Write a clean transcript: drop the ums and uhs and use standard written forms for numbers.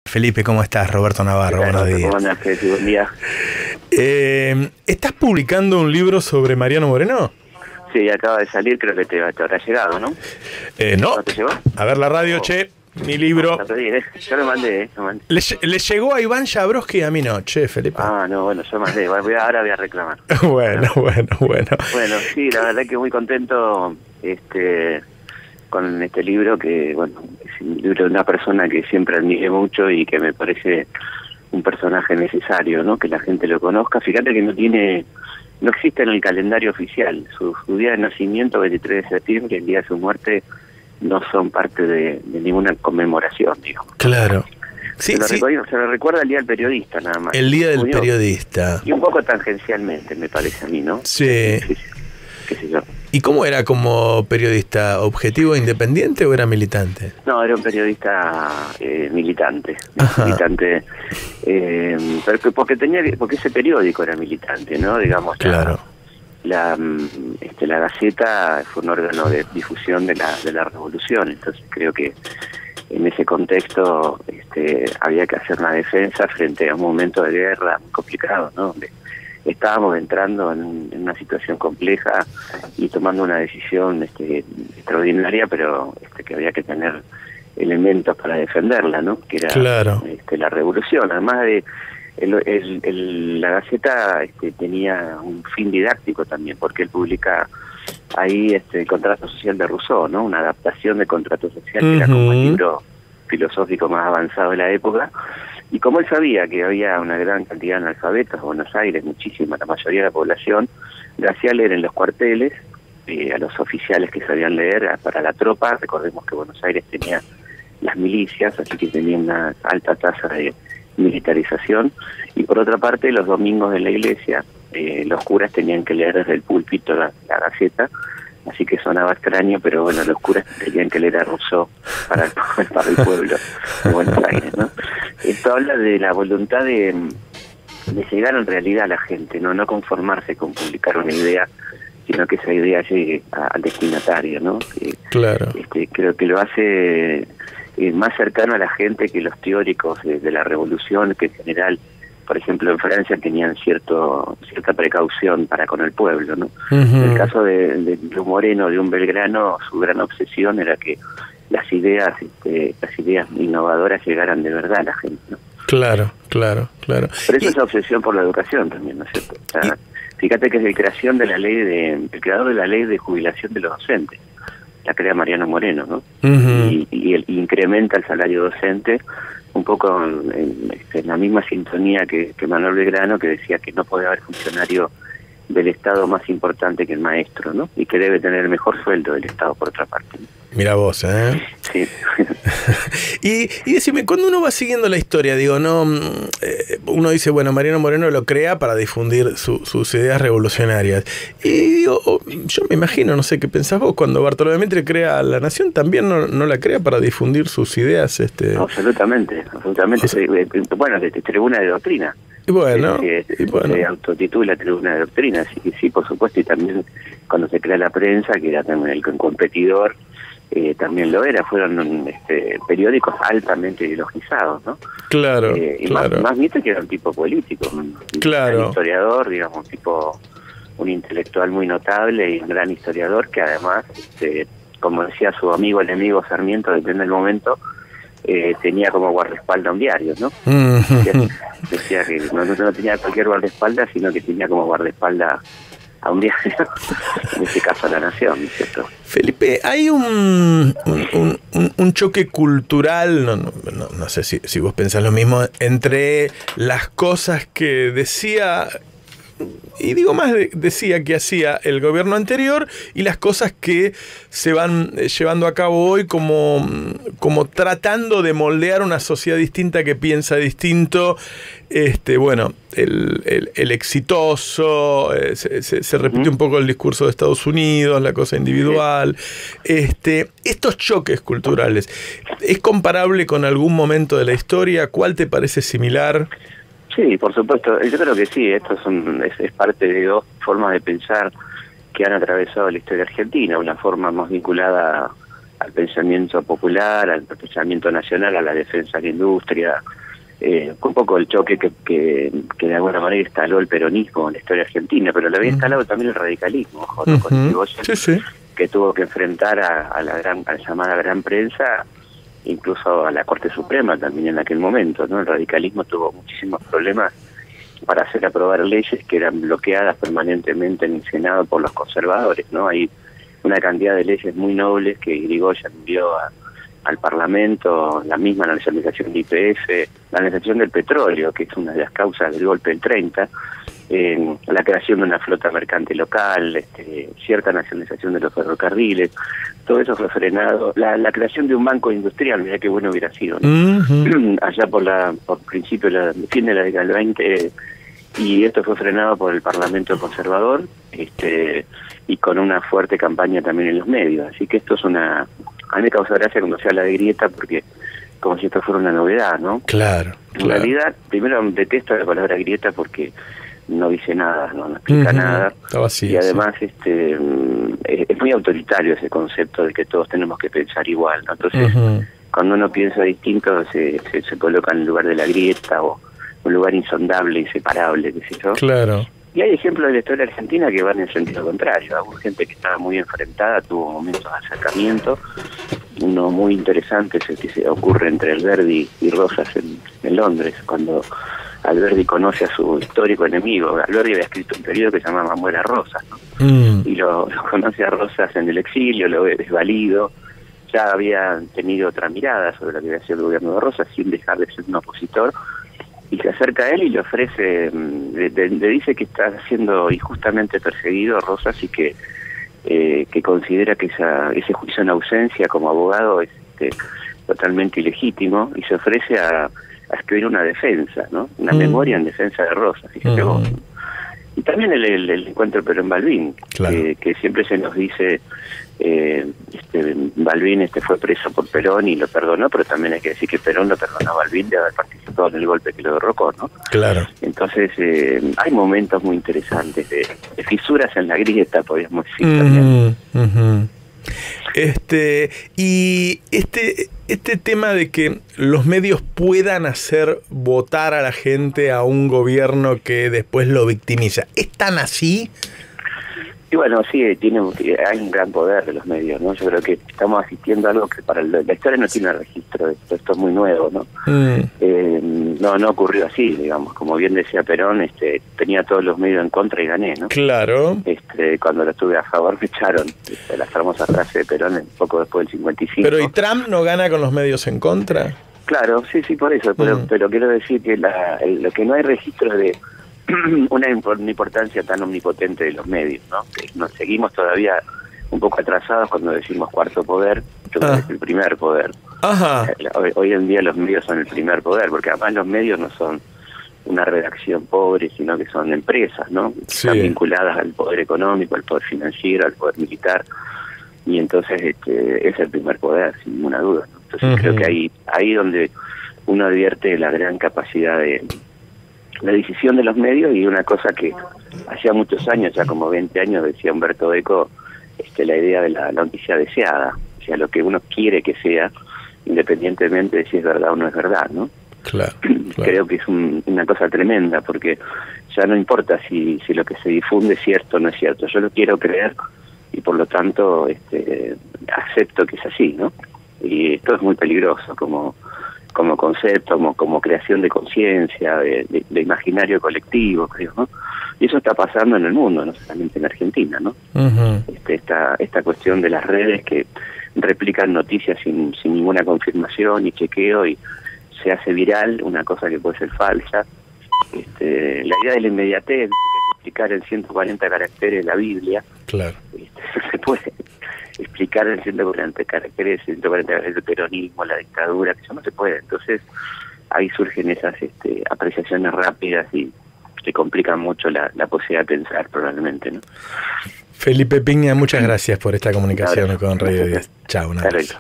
Felipe, ¿cómo estás? Roberto Navarro, buenos días. ¿Cómo andás, Felipe? Buen día. ¿Estás publicando un libro sobre Mariano Moreno? Sí, acaba de salir, creo que te habrá llegado, ¿no? No. ¿No te llegó? A ver la radio, che, mi libro. No, yo lo mandé, Le llegó a Iván Jabrowski y a mí no, che, Felipe. Ah, no, bueno, yo mandé, ahora voy a reclamar. Bueno. Bueno, sí, la verdad que muy contento con este libro, que bueno, es un libro de una persona que siempre admiré mucho y que me parece un personaje necesario, ¿no? Que la gente lo conozca. Fíjate que no existe en el calendario oficial. Su día de nacimiento, 23 de septiembre, el día de su muerte, no son parte de ninguna conmemoración, digamos. Claro. Sí, se lo recuerda el Día del Periodista, nada más. El Día del Periodista. Y un poco tangencialmente, me parece a mí, ¿no? Sí. Qué sé yo. ¿Y cómo era como periodista? ¿Objetivo, independiente o era militante? No, era un periodista militante. Militante, porque ese periódico era militante, ¿no? Digamos, claro. La Gaceta fue un órgano de difusión de la revolución, entonces creo que en ese contexto había que hacer una defensa frente a un momento de guerra muy complicado, ¿no? Donde estábamos entrando en una situación compleja y tomando una decisión extraordinaria, pero que había que tener elementos para defenderla, ¿no? Que era claro. La revolución. Además de la Gaceta tenía un fin didáctico también, porque él publica ahí el Contrato Social de Rousseau, ¿no? Una adaptación de Contrato Social, que era como el libro filosófico más avanzado de la época. Y como él sabía que había una gran cantidad de analfabetos en Buenos Aires, muchísima, la mayoría de la población, le hacía leer en los cuarteles a los oficiales que sabían leer para la tropa. Recordemos que Buenos Aires tenía las milicias, así que tenía una alta tasa de militarización. Y por otra parte, los domingos en la iglesia, los curas tenían que leer desde el púlpito la Gaceta, así que sonaba extraño, pero bueno, los curas tenían que leer a Rousseau para el pueblo de Buenos Aires, ¿no? Esto habla de la voluntad de llegar en realidad a la gente, no conformarse con publicar una idea, sino que esa idea llegue al destinatario, ¿no? Claro. Creo que lo hace más cercano a la gente que los teóricos de la revolución, que en general, por ejemplo, en Francia tenían cierta precaución para con el pueblo, ¿no? En el caso de Moreno, de un Belgrano, su gran obsesión era que las ideas innovadoras llegaran de verdad a la gente, ¿no? Claro. Pero eso es la obsesión por la educación también, ¿no es cierto? O sea, fíjate que es el creador de la ley de jubilación de los docentes, la crea Mariano Moreno, ¿no? Y él incrementa el salario docente un poco en la misma sintonía que Manuel Belgrano, que decía que no puede haber funcionario del Estado más importante que el maestro, ¿no? Y que debe tener el mejor sueldo del Estado, por otra parte, ¿no? Mira vos, ¿eh? Sí. y decime, cuando uno va siguiendo la historia, uno dice, bueno, Mariano Moreno lo crea para difundir sus ideas revolucionarias. Y digo, yo me imagino, no sé qué pensás vos, cuando Bartolomé Mitre crea La Nación, ¿también no la crea para difundir sus ideas? Absolutamente. O sea, bueno, de tribuna de doctrina. Y bueno. Se autotitula Tribuna de Doctrina, sí, por supuesto, y también cuando se crea la prensa, que era también el competidor, también lo era, fueron periódicos altamente ideologizados, ¿no? Claro, claro. Más Mitre, que era un tipo político, un historiador, digamos, un intelectual muy notable y un gran historiador que además, como decía su amigo el enemigo Sarmiento, depende del momento, tenía como guardaespaldas un diario, ¿no? Decía que no tenía cualquier guardaespaldas, sino que tenía como guardaespaldas a un diario, en este caso a La Nación, ¿no es cierto? Felipe, hay un choque cultural, no sé si vos pensás lo mismo, entre las cosas que decía, y digo más decía que hacía el gobierno anterior, y las cosas que se van llevando a cabo hoy como tratando de moldear una sociedad distinta que piensa distinto. Bueno, el exitoso, se repite un poco el discurso de Estados Unidos, la cosa individual. Estos choques culturales, ¿es comparable con algún momento de la historia? ¿Cuál te parece similar? Sí, por supuesto. Yo creo que sí. Esto es parte de dos formas de pensar que han atravesado la historia argentina. Una forma más vinculada al pensamiento popular, al pensamiento nacional, a la defensa de la industria, fue un poco el choque que de alguna manera instaló el peronismo en la historia argentina, pero lo había instalado también el radicalismo, ojo, ¿no? Con Irigoyen, que tuvo que enfrentar a la llamada gran prensa, incluso a la Corte Suprema también en aquel momento, ¿no? El radicalismo tuvo muchísimos problemas para hacer aprobar leyes que eran bloqueadas permanentemente en el Senado por los conservadores, ¿no? Hay una cantidad de leyes muy nobles que Irigoyen envió al Parlamento, la misma nacionalización de YPF, la nacionalización del petróleo, que es una de las causas del golpe del 30, la creación de una flota mercante local, cierta nacionalización de los ferrocarriles, todo eso fue frenado. La creación de un banco industrial, mira qué bueno hubiera sido, ¿no? Allá por principio, fin de la década del 20, y esto fue frenado por el Parlamento conservador, y con una fuerte campaña también en los medios. Así que esto es a mí me causa gracia cuando se habla de grieta, porque como si esto fuera una novedad, ¿no? Claro. En realidad, primero detesto la palabra grieta porque no dice nada, no explica nada. Está vacío, y además es muy autoritario ese concepto de que todos tenemos que pensar igual, ¿no? Entonces, cuando uno piensa distinto, se coloca en el lugar de la grieta o un lugar insondable, inseparable, qué sé yo. Claro. Y hay ejemplos de la historia argentina que van en sentido contrario. Hubo gente que estaba muy enfrentada, tuvo momentos de acercamiento. Uno muy interesante es el que se ocurre entre Alberdi y Rosas en Londres, cuando Alberdi conoce a su histórico enemigo. Alberdi había escrito un periodo que se llamaba Muera Rosas, ¿no? Y lo conoce a Rosas en el exilio, lo ve desvalido. Ya había tenido otra mirada sobre lo que había sido el gobierno de Rosas, sin dejar de ser un opositor. Y se acerca a él y le ofrece, le dice que está siendo injustamente perseguido Rosas y que considera que ese juicio en ausencia como abogado es totalmente ilegítimo, y se ofrece a escribir una defensa, ¿no? Una memoria en defensa de Rosas, fíjate vos. Y también el encuentro Perón-Balbín, claro, que siempre se nos dice, Balbín fue preso por Perón y lo perdonó, pero también hay que decir que Perón lo perdonó a Balbín de haber participado en el golpe que lo derrocó, ¿no? Claro. Entonces hay momentos muy interesantes de fisuras en la grieta, podríamos decir también. Y este tema de que los medios puedan hacer votar a la gente a un gobierno que después lo victimiza, ¿es tan así? Y bueno, sí, hay un gran poder de los medios, ¿no? Yo creo que estamos asistiendo a algo que para la historia no tiene registro de esto es muy nuevo, ¿no? No ocurrió así, digamos, como bien decía Perón, tenía todos los medios en contra y gané, ¿no? Claro. Cuando lo estuve a favor me echaron, la famosa frase de Perón un poco después del 55. Pero ¿y Trump no gana con los medios en contra? Claro, sí, por eso, pero quiero decir que lo que no hay registro de una importancia tan omnipotente de los medios, ¿no? Que nos seguimos todavía un poco atrasados cuando decimos cuarto poder, yo creo que es el primer poder. Ajá. Hoy en día los medios son el primer poder, porque además los medios no son una redacción pobre, sino que son empresas, ¿no? Sí. Están vinculadas al poder económico, al poder financiero, al poder militar, y entonces es el primer poder, sin ninguna duda, ¿no? Entonces creo que ahí donde uno advierte la gran capacidad de la decisión de los medios, y una cosa que hacía muchos años, ya como 20 años, decía Humberto Eco, la idea de la noticia deseada, o sea, lo que uno quiere que sea, independientemente de si es verdad o no es verdad, ¿no? Claro. Creo que es una cosa tremenda, porque ya no importa si lo que se difunde es cierto o no es cierto, yo lo quiero creer y por lo tanto acepto que es así, ¿no? Y esto es muy peligroso como concepto, como creación de conciencia, de imaginario colectivo, creo, ¿no? Y eso está pasando en el mundo, no solamente en Argentina, ¿no? Esta cuestión de las redes que replican noticias sin ninguna confirmación y chequeo, y se hace viral una cosa que puede ser falsa. La idea de la inmediatez, que hay que explicar en 140 caracteres la Biblia, claro, se puede explicar en 140 caracteres el peronismo, la dictadura, que eso no se puede. Entonces ahí surgen esas apreciaciones rápidas y que complican mucho la posibilidad de pensar, probablemente, ¿no? Felipe Piña, muchas gracias por esta comunicación con Radio 10. Chao, un abrazo.